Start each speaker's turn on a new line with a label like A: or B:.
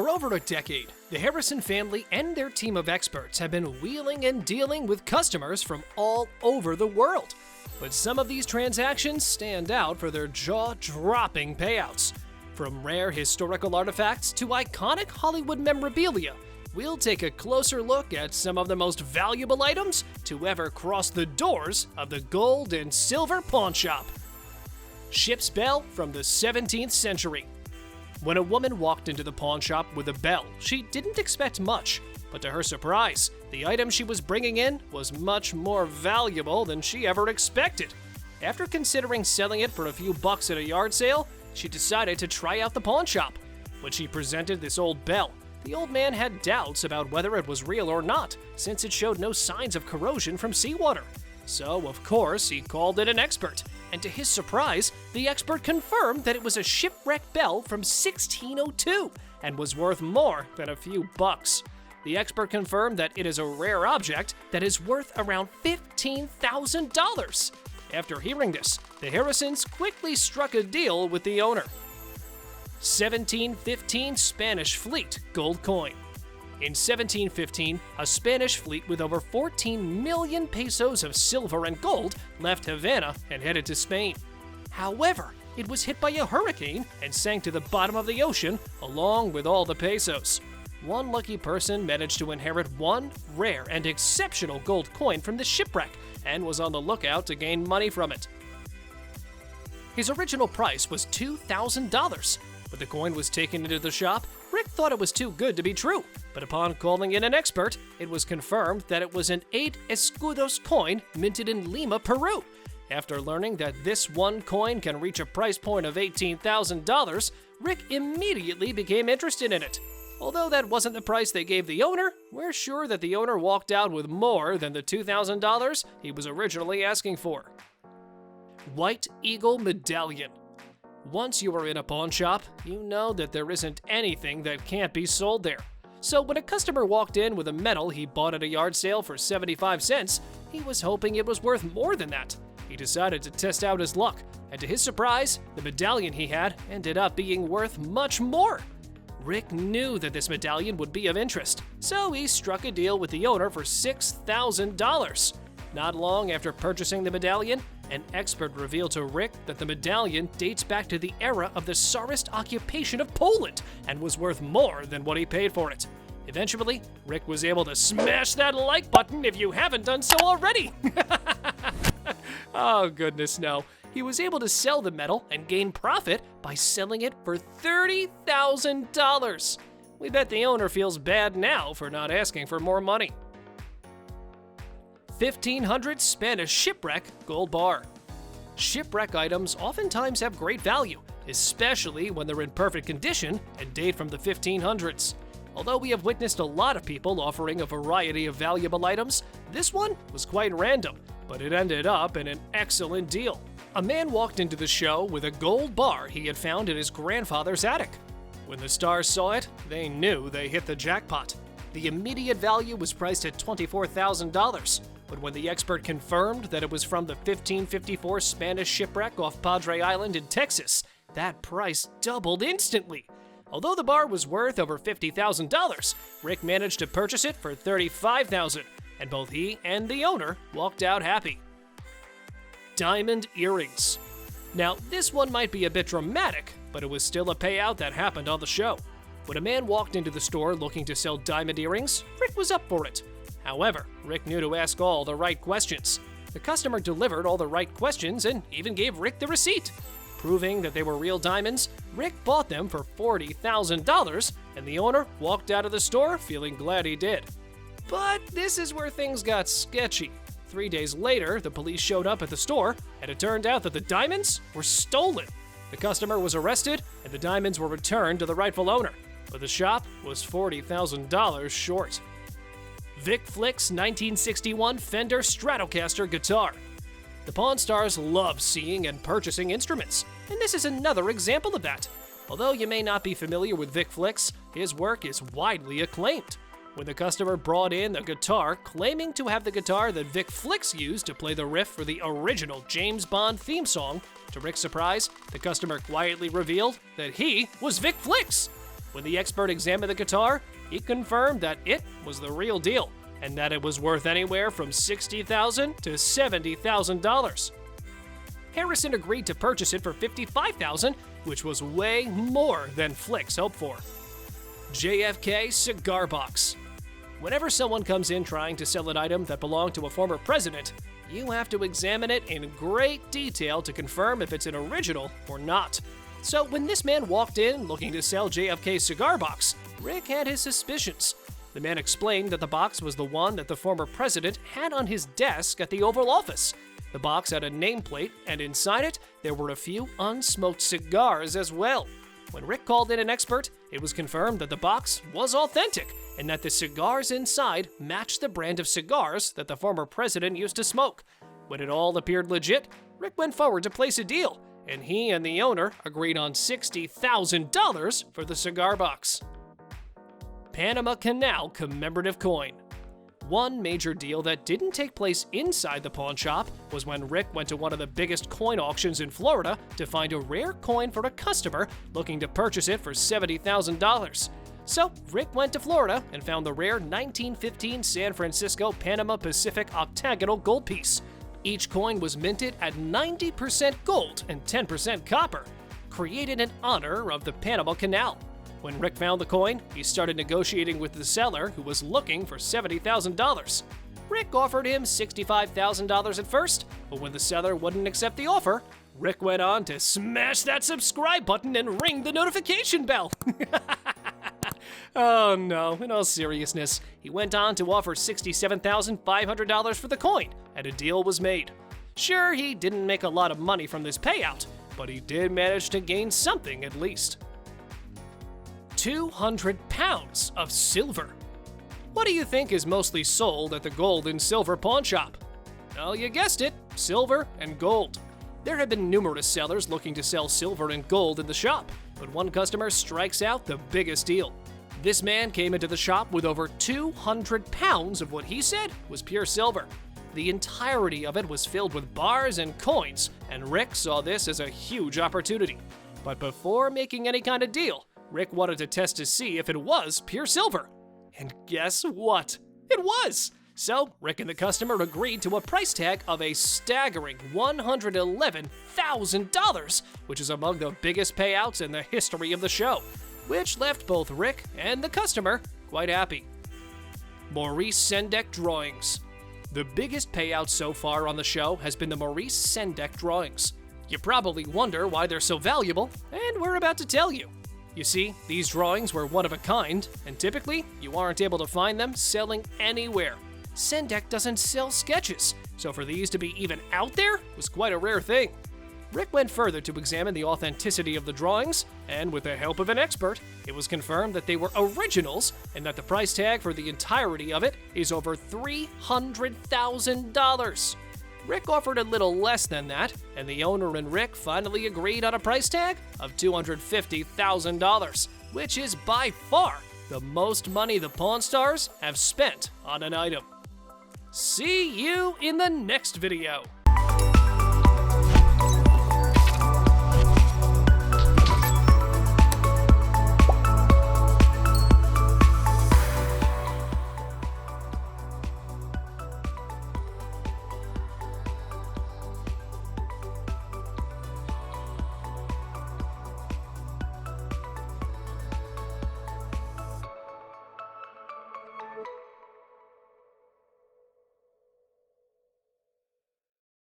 A: For over a decade, the Harrison family and their team of experts have been wheeling and dealing with customers from all over the world. But some of these transactions stand out for their jaw-dropping payouts. From rare historical artifacts to iconic Hollywood memorabilia, we'll take a closer look at some of the most valuable items to ever cross the doors of the gold and silver pawn shop. Ship's bell from the 17th century. When a woman walked into the pawn shop with a bell, she didn't expect much, but to her surprise, the item she was bringing in was much more valuable than she ever expected. After considering selling it for a few bucks at a yard sale, she decided to try out the pawn shop. When she presented this old bell, the old man had doubts about whether it was real or not, since it showed no signs of corrosion from seawater. So, of course, he called in an expert, and to his surprise, the expert confirmed that it was a shipwrecked bell from 1602 and was worth more than a few bucks. The expert confirmed that it is a rare object that is worth around $15,000. After hearing this, the Harrisons quickly struck a deal with the owner. 1715 Spanish fleet gold coin. In 1715, a Spanish fleet with over 14 million pesos of silver and gold left Havana and headed to Spain. However, it was hit by a hurricane and sank to the bottom of the ocean along with all the pesos. One lucky person managed to inherit one rare and exceptional gold coin from the shipwreck and was on the lookout to gain money from it. His original price was $2,000. When the coin was taken into the shop, Rick thought it was too good to be true, but upon calling in an expert, it was confirmed that it was an 8 escudos coin minted in Lima, Peru. After learning that this one coin can reach a price point of $18,000, Rick immediately became interested in it. Although that wasn't the price they gave the owner, we're sure that the owner walked out with more than the $2,000 he was originally asking for. White Eagle Medallion. Once you are in a pawn shop, you know that there isn't anything that can't be sold there. So when a customer walked in with a medal he bought at a yard sale for 75 cents, he was hoping it was worth more than that. He decided to test out his luck, and to his surprise, the medallion he had ended up being worth much more. Rick knew that this medallion would be of interest, so he struck a deal with the owner for $6,000. Not long after purchasing the medallion, an expert revealed to Rick that the medallion dates back to the era of the Tsarist occupation of Poland and was worth more than what he paid for it. Eventually, Rick was able to smash that like button if you haven't done so already. Oh goodness no. He was able to sell the medal and gain profit by selling it for $30,000. We bet the owner feels bad now for not asking for more money. 1500 Spanish shipwreck gold bar. Shipwreck items oftentimes have great value, especially when they're in perfect condition and date from the 1500s. Although we have witnessed a lot of people offering a variety of valuable items, this one was quite random, but it ended up in an excellent deal. A man walked into the show with a gold bar he had found in his grandfather's attic. When the stars saw it, they knew they hit the jackpot. The immediate value was priced at $24,000. But when the expert confirmed that it was from the 1554 Spanish shipwreck off Padre Island in Texas, that price doubled instantly. Although the bar was worth over $50,000, Rick managed to purchase it for $35,000, and both he and the owner walked out happy. Diamond earrings. Now, this one might be a bit dramatic, but it was still a payout that happened on the show. When a man walked into the store looking to sell diamond earrings, Rick was up for it. However, Rick knew to ask all the right questions. The customer delivered all the right questions and even gave Rick the receipt. Proving that they were real diamonds, Rick bought them for $40,000, and the owner walked out of the store feeling glad he did. But this is where things got sketchy. 3 days later, the police showed up at the store, and it turned out that the diamonds were stolen. The customer was arrested, and the diamonds were returned to the rightful owner, but the shop was $40,000 short. Vic Flicks 1961 Fender Stratocaster Guitar. The Pawn Stars love seeing and purchasing instruments, and this is another example of that. Although you may not be familiar with Vic Flicks, his work is widely acclaimed. When the customer brought in a guitar claiming to have the guitar that Vic Flicks used to play the riff for the original James Bond theme song, to Rick's surprise, the customer quietly revealed that he was Vic Flicks. When the expert examined the guitar, he confirmed that it was the real deal, and that it was worth anywhere from $60,000 to $70,000. Harrison agreed to purchase it for $55,000, which was way more than Flicks hoped for. JFK Cigar Box. Whenever someone comes in trying to sell an item that belonged to a former president, you have to examine it in great detail to confirm if it's an original or not. So when this man walked in looking to sell JFK's cigar box, Rick had his suspicions. The man explained that the box was the one that the former president had on his desk at the Oval Office. The box had a nameplate, and inside it, there were a few unsmoked cigars as well. When Rick called in an expert, it was confirmed that the box was authentic, and that the cigars inside matched the brand of cigars that the former president used to smoke. When it all appeared legit, Rick went forward to place a deal, and he and the owner agreed on $60,000 for the cigar box. Panama Canal commemorative coin. One major deal that didn't take place inside the pawn shop was when Rick went to one of the biggest coin auctions in Florida to find a rare coin for a customer looking to purchase it for $70,000. So Rick went to Florida and found the rare 1915 San Francisco Panama Pacific octagonal gold piece. Each coin was minted at 90% gold and 10% copper, created in honor of the Panama Canal. When Rick found the coin, he started negotiating with the seller, who was looking for $70,000. Rick offered him $65,000 at first, but when the seller wouldn't accept the offer, Rick went on to smash that subscribe button and ring the notification bell. Oh no, in all seriousness, he went on to offer $67,500 for the coin, and a deal was made. Sure, he didn't make a lot of money from this payout, but he did manage to gain something at least. 200 pounds of silver. What do you think is mostly sold at the gold and silver pawn shop? Well, you guessed it, silver and gold. There have been numerous sellers looking to sell silver and gold in the shop, but one customer strikes out the biggest deal. This man came into the shop with over 200 pounds of what he said was pure silver. The entirety of it was filled with bars and coins, and Rick saw this as a huge opportunity. But before making any kind of deal, Rick wanted to test to see if it was pure silver. And guess what? It was! So, Rick and the customer agreed to a price tag of a staggering $111,000, which is among the biggest payouts in the history of the show, which left both Rick and the customer quite happy. Maurice Sendek drawings. The biggest payout so far on the show has been the Maurice Sendek drawings. You probably wonder why they're so valuable, and we're about to tell you. You see, these drawings were one of a kind, and typically, you aren't able to find them selling anywhere. Sendek doesn't sell sketches, so for these to be even out there was quite a rare thing. Rick went further to examine the authenticity of the drawings, and with the help of an expert, it was confirmed that they were originals and that the price tag for the entirety of it is over $300,000. Rick offered a little less than that, and the owner and Rick finally agreed on a price tag of $250,000, which is by far the most money the Pawn Stars have spent on an item. See you in the next video.